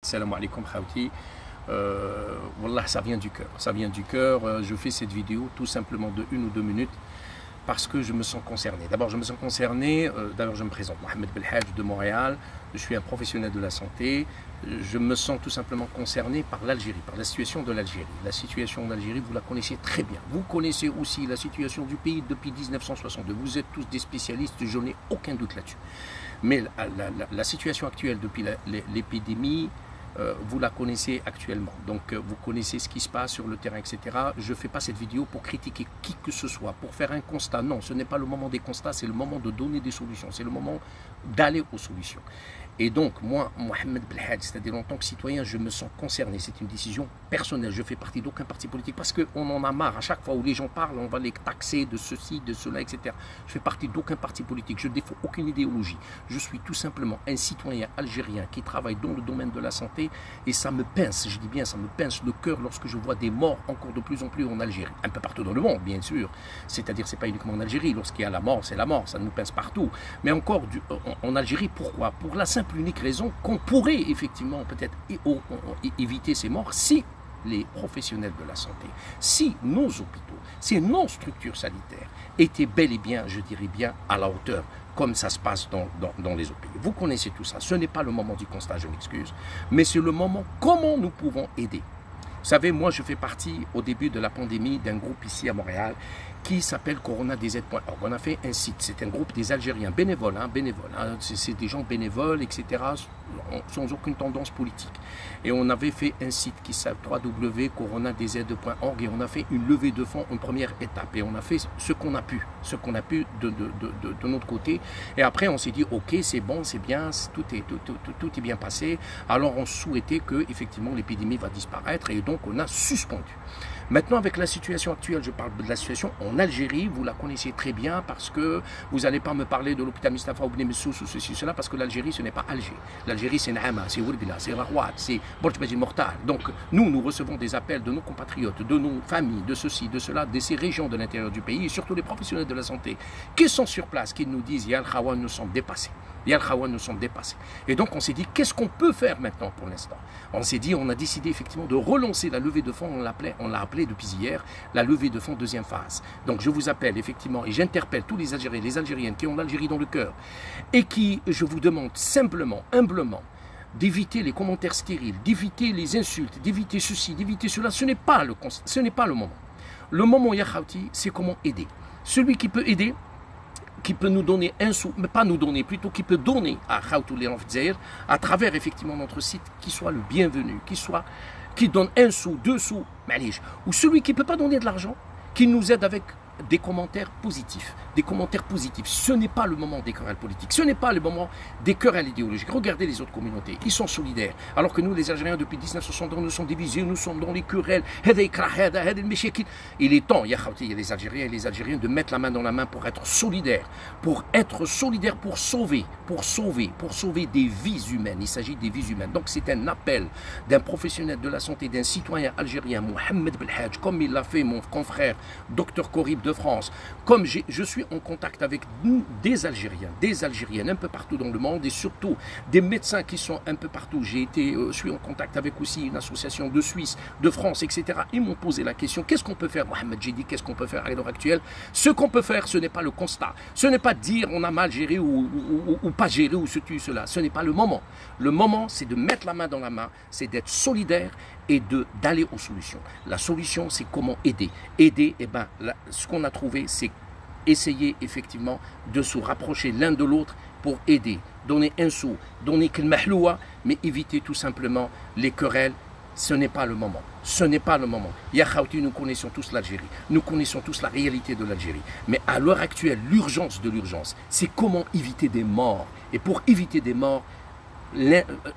Salam alaikum Khawti. Wallah, ça vient du cœur. Ça vient du cœur. Je fais cette vidéo tout simplement de 1 ou 2 minutes parce que je me sens concerné. D'abord, je me sens concerné. D'abord, je me présente, Mohamed Belhadj de Montréal. Je suis un professionnel de la santé. Je me sens tout simplement concerné par l'Algérie, par la situation de l'Algérie. La situation d'Algérie, vous la connaissez très bien. Vous connaissez aussi la situation du pays depuis 1962. Vous êtes tous des spécialistes, je n'ai aucun doute là-dessus. Mais la situation actuelle depuis l'épidémie, vous la connaissez actuellement, donc vous connaissez ce qui se passe sur le terrain, etc. Je ne fais pas cette vidéo pour critiquer qui que ce soit, pour faire un constat. Non, ce n'est pas le moment des constats, c'est le moment de donner des solutions, c'est le moment d'aller aux solutions. Et donc, moi, Mohamed Belhadj, c'est-à-dire en tant que citoyen, je me sens concerné. C'est une décision personnelle. Je fais partie d'aucun parti politique parce qu'on en a marre. À chaque fois où les gens parlent, on va les taxer de ceci, de cela, etc. Je fais partie d'aucun parti politique. Je ne défends aucune idéologie. Je suis tout simplement un citoyen algérien qui travaille dans le domaine de la santé et ça me pince, je dis bien, ça me pince le cœur lorsque je vois des morts encore de plus en plus en Algérie. Un peu partout dans le monde, bien sûr. C'est-à-dire, c'est pas uniquement en Algérie. Lorsqu'il y a la mort, c'est la mort. Ça nous pince partout. Mais encore en Algérie, pourquoi? Pour la simple unique raison qu'on pourrait effectivement peut-être éviter ces morts si les professionnels de la santé, si nos hôpitaux, si nos structures sanitaires étaient bel et bien, je dirais bien, à la hauteur, comme ça se passe dans les autres pays. Vous connaissez tout ça. Ce n'est pas le moment du constat, je m'excuse, mais c'est le moment comment nous pouvons aider. Vous savez, moi, je fais partie, au début de la pandémie, d'un groupe ici à Montréal qui s'appelle coronadz.org. On a fait un site, c'est un groupe des Algériens bénévoles, c'est des gens bénévoles, etc., sans aucune tendance politique. Et on avait fait un site qui s'appelle www.coronadz.org et on a fait une levée de fonds en première étape. Et on a fait ce qu'on a pu, de notre côté. Et après, on s'est dit, ok, c'est bon, c'est bien, tout est bien passé. Alors, on souhaitait que, effectivement, l'épidémie va disparaître et donc on a suspendu. Maintenant, avec la situation actuelle, je parle de la situation en Algérie, vous la connaissez très bien parce que vous n'allez pas me parler de l'hôpital Mustafa Ibn Messous ou ceci, cela, parce que l'Algérie, ce n'est pas Alger. L'Algérie, c'est Naama, c'est Ourbila, c'est Rahouat, c'est Bortbadji Mortar. Donc, nous recevons des appels de nos compatriotes, de nos familles, de ceci, de cela, de ces régions de l'intérieur du pays, et surtout les professionnels de la santé qui sont sur place, qui nous disent, Yal Khawan, nous sommes dépassés. Yal Khawan, nous sommes dépassés. Et donc, on s'est dit, qu'est-ce qu'on peut faire maintenant pour l'instant? On s'est dit, on a décidé effectivement de relancer la levée de fonds, on l'a appelé depuis hier, la levée de fonds deuxième phase. Donc, je vous appelle effectivement et j'interpelle tous les Algériens, les Algériennes qui ont l'Algérie dans le cœur et qui, je vous demande simplement, humblement, d'éviter les commentaires stériles, d'éviter les insultes, d'éviter ceci, d'éviter cela. Ce n'est pas le moment. Le moment, Ya Khawti, c'est comment aider. Celui qui peut aider, qui peut nous donner un sou, mais pas nous donner, plutôt qui peut donner à Khawtou les Zahir à travers effectivement notre site, qui soit le bienvenu, qui donne un sou, 2 sous, ou celui qui ne peut pas donner de l'argent, qui nous aide avec des commentaires positifs. Des commentaires positifs. Ce n'est pas le moment des querelles politiques. Ce n'est pas le moment des querelles idéologiques. Regardez les autres communautés. Ils sont solidaires. Alors que nous, les Algériens, depuis 1960, nous sommes divisés. Nous sommes dans les querelles. Il est temps, il y a les Algériens et les Algériennes de mettre la main dans la main pour être solidaires. Pour être solidaires, pour sauver des vies humaines. Il s'agit des vies humaines. Donc c'est un appel d'un professionnel de la santé, d'un citoyen algérien, Mohamed Belhadj, comme il l'a fait mon confrère, Dr Corib de France, comme je suis en contact avec des Algériens, des Algériennes un peu partout dans le monde et surtout des médecins qui sont un peu partout. Je suis en contact avec aussi une association de Suisse, de France, etc. Ils m'ont posé la question, qu'est-ce qu'on peut faire, Mohamed? J'ai dit, qu'est-ce qu'on peut faire à l'heure actuelle? Ce qu'on peut faire, ce n'est pas le constat. Ce n'est pas dire on a mal géré ou pas géré ou cela. Ce n'est pas le moment. Le moment, c'est de mettre la main dans la main, c'est d'être solidaire et d'aller aux solutions. La solution, c'est comment aider. Aider, eh ben, ce qu'on a trouvé, c'est essayer effectivement de se rapprocher l'un de l'autre pour aider. Donner un sou, donner qu'il mahloua, mais éviter tout simplement les querelles. Ce n'est pas le moment. Ce n'est pas le moment. Ya Khawti, nous connaissons tous l'Algérie. Nous connaissons tous la réalité de l'Algérie. Mais à l'heure actuelle, l'urgence de l'urgence, c'est comment éviter des morts. Et pour éviter des morts,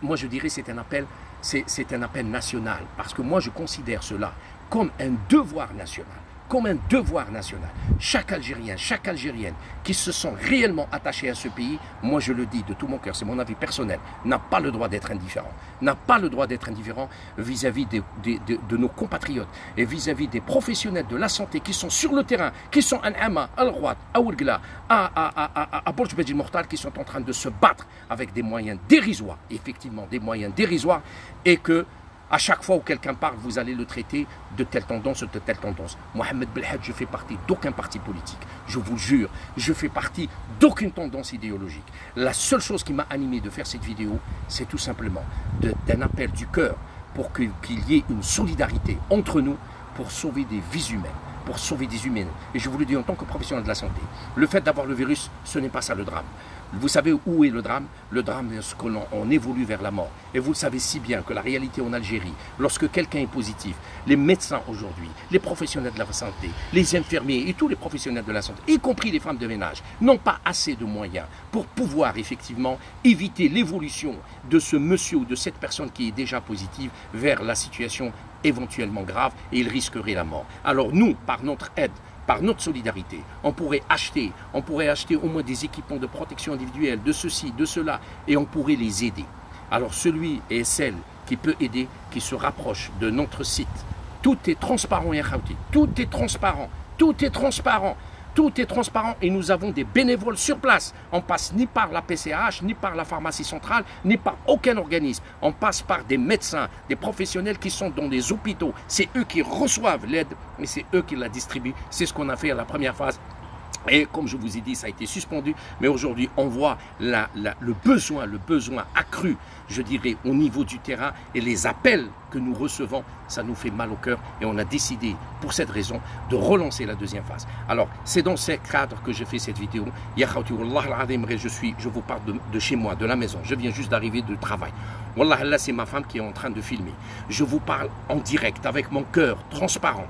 moi je dirais c'est un appel national. Parce que moi je considère cela comme un devoir national. comme un devoir national. Chaque Algérien, chaque Algérienne qui se sent réellement attaché à ce pays, moi je le dis de tout mon cœur, c'est mon avis personnel, n'a pas le droit d'être indifférent. N'a pas le droit d'être indifférent vis-à-vis de nos compatriotes et vis-à-vis des professionnels de la santé qui sont sur le terrain, qui sont à N'Ama, à Al-Rouat, à Ouargla, à Borj Beji Mortal, qui sont en train de se battre avec des moyens dérisoires, effectivement des moyens dérisoires, et que à chaque fois où quelqu'un parle, vous allez le traiter de telle tendance ou de telle tendance. Mohamed Belhadj, je fais partie d'aucun parti politique. Je vous jure, je fais partie d'aucune tendance idéologique. La seule chose qui m'a animé de faire cette vidéo, c'est tout simplement d'un appel du cœur pour qu'il y ait une solidarité entre nous pour sauver des vies humaines, pour sauver des humaines. Et je vous le dis en tant que professionnel de la santé, le fait d'avoir le virus, ce n'est pas ça le drame. Vous savez où est le drame? Le drame est ce qu'on évolue vers la mort. Et vous le savez si bien que la réalité en Algérie, lorsque quelqu'un est positif, les médecins aujourd'hui, les professionnels de la santé, les infirmiers et tous les professionnels de la santé, y compris les femmes de ménage, n'ont pas assez de moyens pour pouvoir effectivement éviter l'évolution de ce monsieur ou de cette personne qui est déjà positive vers la situation éventuellement grave et il risquerait la mort. Alors nous, par notre aide, par notre solidarité, on pourrait acheter au moins des équipements de protection individuelle, de ceci, de cela, et on pourrait les aider. Alors celui et celle qui peut aider, qui se rapproche de notre site, tout est transparent, Ya Khawti, tout est transparent, tout est transparent. Tout est transparent et nous avons des bénévoles sur place. On passe ni par la PCH, ni par la pharmacie centrale, ni par aucun organisme. On passe par des médecins, des professionnels qui sont dans les hôpitaux. C'est eux qui reçoivent l'aide, mais c'est eux qui la distribuent. C'est ce qu'on a fait à la première phase. Et comme je vous ai dit, ça a été suspendu. Mais aujourd'hui, on voit le besoin accru, je dirais, au niveau du terrain. Et les appels que nous recevons, ça nous fait mal au cœur. Et on a décidé, pour cette raison, de relancer la deuxième phase. Alors, c'est dans ce cadre que j'ai fait cette vidéo. Ya Khawti, Wallah al-Azim, je vous parle de chez moi, de la maison. Je viens juste d'arriver de travail. Wallah, là, c'est ma femme qui est en train de filmer. Je vous parle en direct, avec mon cœur transparent.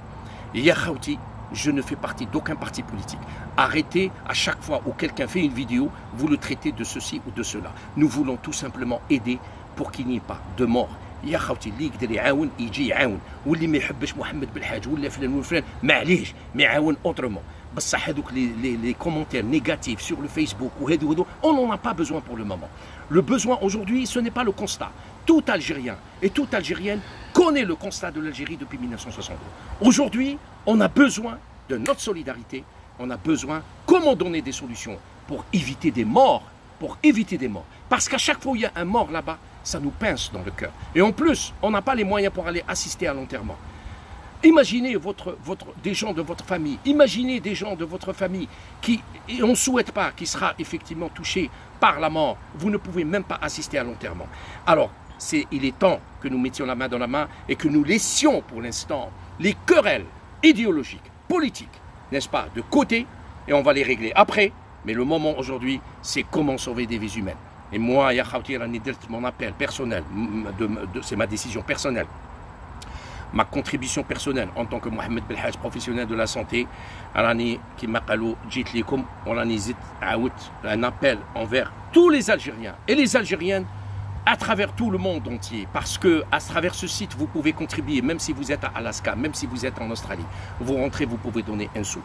Ya Khawti, je ne fais partie d'aucun parti politique. Arrêtez, à chaque fois où quelqu'un fait une vidéo, vous le traitez de ceci ou de cela. Nous voulons tout simplement aider pour qu'il n'y ait pas de mort. يا خوتي اللي يقدر يعاون يجي يعاون واللي ما يحبش محمد بالحاج ولا فلان وفلان معليش ما يعاون autrement. بصح هذوك les commentaires négatifs sur le Facebook ou هذو on n'en a pas besoin pour le moment. Le besoin aujourd'hui, ce n'est pas le constat. Tout Algérien et toute Algérienne connaît le constat de l'Algérie depuis 1962. Aujourd'hui, on a besoin de notre solidarité. On a besoin, comment donner des solutions pour éviter des morts, Parce qu'à chaque fois où il y a un mort là-bas, ça nous pince dans le cœur. Et en plus, on n'a pas les moyens pour aller assister à l'enterrement. Imaginez des gens de votre famille, imaginez des gens de votre famille qui, et on ne souhaite pas, qui sera effectivement touché par la mort. Vous ne pouvez même pas assister à l'enterrement. Alors, il est temps que nous mettions la main dans la main et que nous laissions pour l'instant les querelles idéologiques, politiques, n'est-ce pas, de côté, et on va les régler après. Mais le moment aujourd'hui, c'est comment sauver des vies humaines. Et moi, Ya Khawti, mon appel personnel, c'est ma décision personnelle, ma contribution personnelle en tant que Mohamed Belhadj, professionnel de la santé, un appel envers tous les Algériens et les Algériennes à travers tout le monde entier, parce que à travers ce site, vous pouvez contribuer, même si vous êtes à Alaska, même si vous êtes en Australie, vous rentrez, vous pouvez donner un sou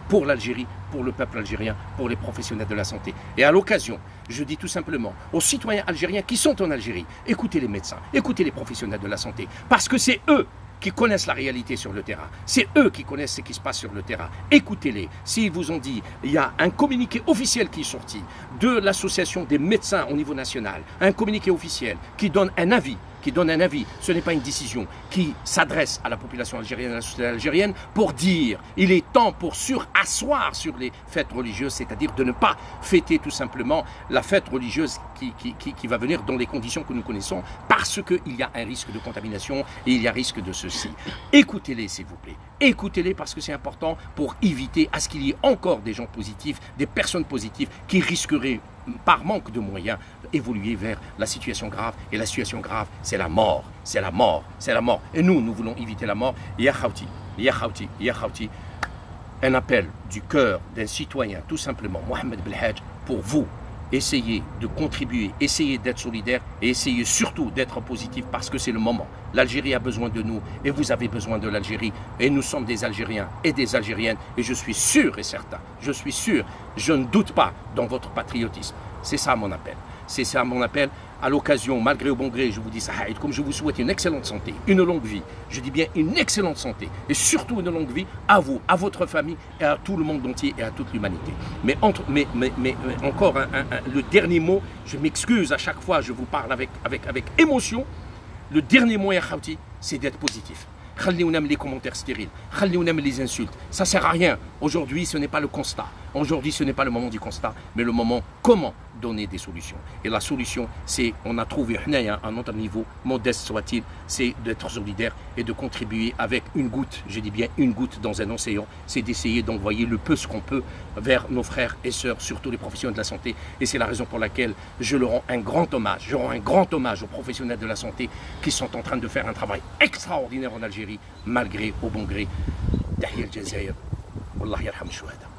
pour l'Algérie, pour le peuple algérien, pour les professionnels de la santé. Et à l'occasion, je dis tout simplement aux citoyens algériens qui sont en Algérie, écoutez les médecins, écoutez les professionnels de la santé, parce que c'est eux qui connaissent la réalité sur le terrain. C'est eux qui connaissent ce qui se passe sur le terrain. Écoutez-les. S'ils vous ont dit, il y a un communiqué officiel qui est sorti de l'association des médecins au niveau national, un communiqué officiel qui donne un avis, ce n'est pas une décision, qui s'adresse à la population algérienne, à la société algérienne, pour dire, il est temps pour surasseoir sur les fêtes religieuses, c'est-à-dire de ne pas fêter tout simplement la fête religieuse qui va venir dans les conditions que nous connaissons, parce qu'il y a un risque de contamination et il y a risque de ceci. Écoutez-les, s'il vous plaît. Écoutez-les parce que c'est important pour éviter à ce qu'il y ait encore des gens positifs, des personnes positives qui risqueraient, par manque de moyens, évoluer vers la situation grave. Et la situation grave, c'est la mort. C'est la mort. C'est la mort. Et nous voulons éviter la mort. Ya Khawti, Ya Khawti, Ya Khawti. Un appel du cœur d'un citoyen, tout simplement, Mohamed Belhadj, pour vous, essayez de contribuer, essayez d'être solidaire et essayez surtout d'être positif parce que c'est le moment. L'Algérie a besoin de nous et vous avez besoin de l'Algérie. Et nous sommes des Algériens et des Algériennes et je suis sûr et certain, je suis sûr, je ne doute pas dans votre patriotisme. C'est ça mon appel. C'est ça mon appel. À l'occasion, malgré au bon gré, je vous dis ça, comme je vous souhaite une excellente santé, une longue vie. Je dis bien une excellente santé et surtout une longue vie à vous, à votre famille et à tout le monde entier et à toute l'humanité. Mais encore le dernier mot, je m'excuse à chaque fois, je vous parle avec émotion. Le dernier mot, c'est d'être positif. On aime les commentaires stériles, on aime les insultes. Ça ne sert à rien. Aujourd'hui, ce n'est pas le constat. Aujourd'hui, ce n'est pas le moment du constat, mais le moment comment donner des solutions. Et la solution, c'est, on a trouvé à notre niveau, modeste soit-il, c'est d'être solidaire et de contribuer avec une goutte, je dis bien une goutte dans un océan, c'est d'essayer d'envoyer le peu ce qu'on peut vers nos frères et sœurs, surtout les professionnels de la santé. Et c'est la raison pour laquelle je leur rends un grand hommage. Je rends un grand hommage aux professionnels de la santé qui sont en train de faire un travail extraordinaire en Algérie, malgré, au bon gré, Tahiyya al-Jazair. Wallah yarham shuhada.